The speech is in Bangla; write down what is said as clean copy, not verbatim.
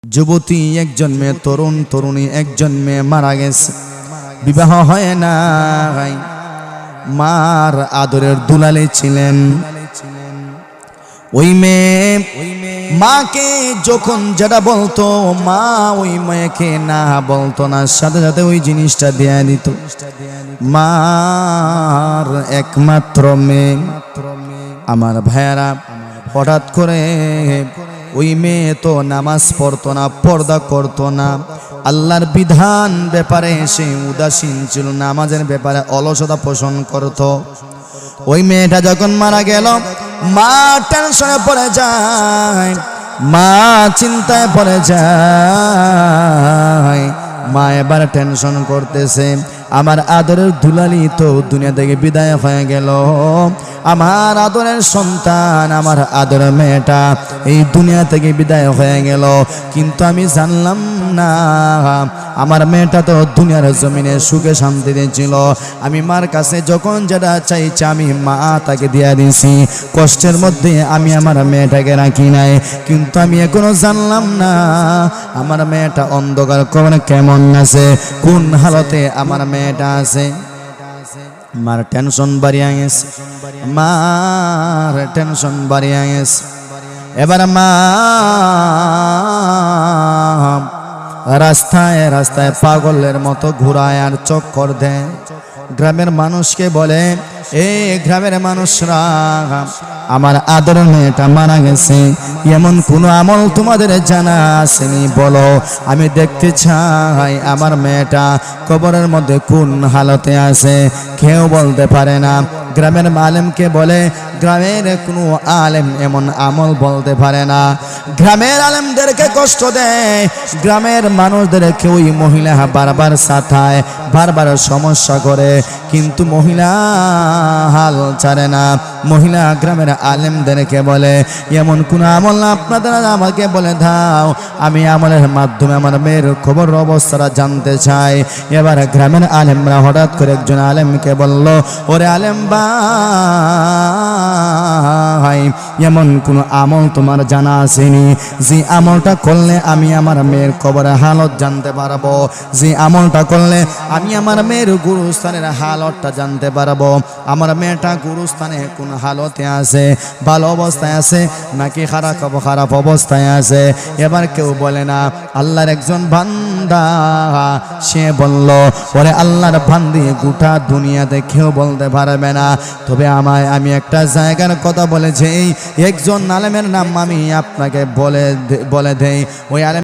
যুবতী একজন মেয়ে, তরুণ তরুণী একজন মেয়ে মারা গেছে, বিবাহ হয় না। মার আদরের দুলালে ছিলেন। ওই মেয়ে মাকে যখন যেটা বলতো, মা ওই মেয়েকে না বলতো না, সাথে সাথে ওই জিনিসটা দেয়া দিত। মার একমাত্র মেয়ে। আমার ভাইয়ারা, হঠাৎ করে ওই মেয়ে তো নামাজ পড়তো না, পর্দা করতো না, আল্লাহর বিধান ব্যাপারে সে উদাসীন ছিল, নামাজের ব্যাপারে অলসতা পোষণ করত। ওই মেয়েটা যখন মারা গেল, মা টেনশনে পড়ে যায়, মা চিন্তায় পড়ে যায়। মা এবার টেনশন করতেছে, আমার আদরের দুলালি তো দুনিয়া থেকে বিদায় হয়ে গেল, আমার আদরের সন্তান, আমার আদরের মেয়েটা এই দুনিয়া থেকে বিদায় হয়ে গেল। কিন্তু আমি জানলাম না, আমার মেয়েটা তো দুনিয়ার জমিনে সুখে শান্তিতে ছিল। আমি মার কাছে যখন যেটা চাইছি আমি মা তাকে দিয়ে দিয়েছি, কষ্টের মধ্যে আমি আমার মেয়েটাকে রাখি নাই। কিন্তু আমি এখনো জানলাম না আমার মেয়েটা অন্ধকার কবরে কেমন আছে, কোন হালতে আমার মেয়েটা আছে। মার টেনশন বাড়িয়ে গেছে, মার টেনশন বাড়িয়ে গেছে। এবার মা রাস্তায় রাস্তায় পাগলের মতো ঘুরায় আর চক্কর দেয়। গ্রামের মানুষকে বলে, এই গ্রামের মানুষরা, আমার আদর মেয়েটা মারা গেছে, এমন কোন আমল তোমাদের জানা আসেনি বলো, আমি দেখতে চাই আমার মেয়েটা কবরের মধ্যে কোন হালতে আছে। কেউ বলতে পারে না। গ্রামের আলেমকে বলে, গ্রামের কোনো আলেম এমন আমল বলতে পারে না। গ্রামের আলেমদেরকে কষ্ট দেয়, গ্রামের মানুষদেরকে ওই মহিলা বারবার সাথায়, বারবার সমস্যা করে, কিন্তু মহিলা হাল ছাড়ে না। মহিলা গ্রামের আলেমদেরকে বলে, এমন কোন আমল আপনাদের আমাকে বলে দাও, আমি আমলের মাধ্যমে আমার মেয়ের খবর অবস্থাটা জানতে চাই। এবার গ্রামের আলেমরা হঠাৎ করে একজন আলেমকে বলল, ওরে আলেম ভাই, এমন কোন আমল তোমার জানা আসেনি যে আমলটা করলে আমি আমার মেয়ের খবরের হালত জানতে পারবো, যে আমলটা করলে আমি আমার মেয়ের গুরুস্থানের হালতটা জানতে পারবো, আমার মেয়েটা গুরুস্থানে কোন হালতে আছে, ভালো অবস্থায় আছে নাকি খারাপ অবস্থায় আছে। এবার কেউ বলে না। আল্লাহর একজন বান্দা সে বলল, ওরে আল্লাহর বান্দি গোটা দুনিয়াতে কেউ বলতে পারবে না, তবে আমি একটা জায়গার কথা বলেছি, একজন আলেমের নাম আমি আপনাকে বলে দেই। ওই আলেম